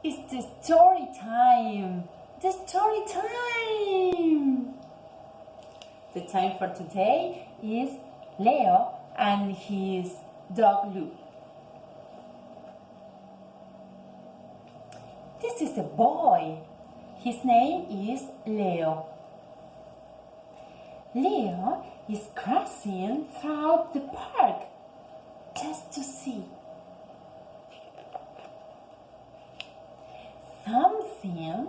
It's the story time! The story time! The time for today is Leo and his dog Lou. This is a boy. His name is Leo. Leo is crossing throughout the park just to see something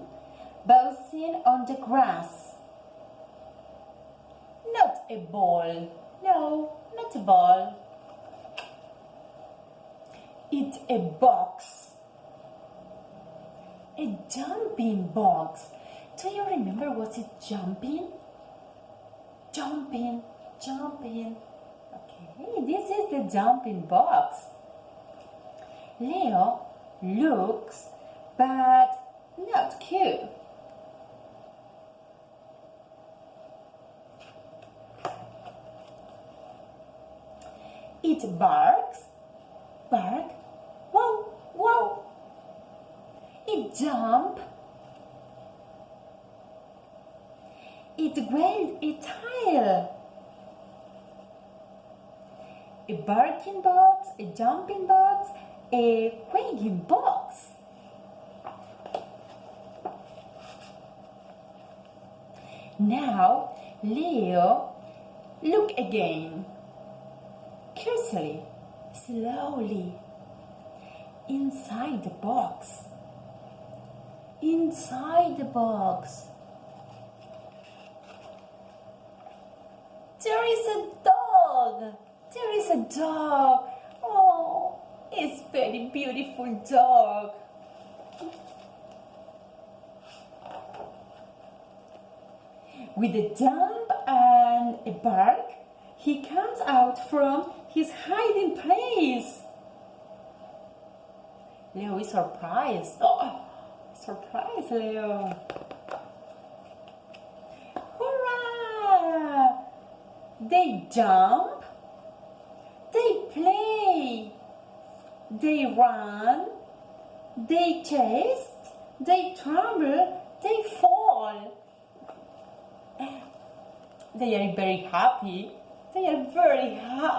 bouncing on the grass. Not a ball. No, not a ball. It's a box. A jumping box. Do you remember what's it jumping? Jumping. Okay, this is the jumping box. Leo looks but not cute. It barks, bark, wow, wow. It jump. It wagged a tail. A barking box, a jumping box, a quaking box. Now, Leo, look again. Carefully, slowly, inside the box. Inside the box. There is a dog. There is a dog. Oh, it's a very beautiful dog. With a jump and a bark, he comes out from his hiding place. Leo is surprised. Oh, surprise, Leo. Hurrah! They jump, they play, they run, they chase, they tremble, they fall. They are very happy. They are very happy.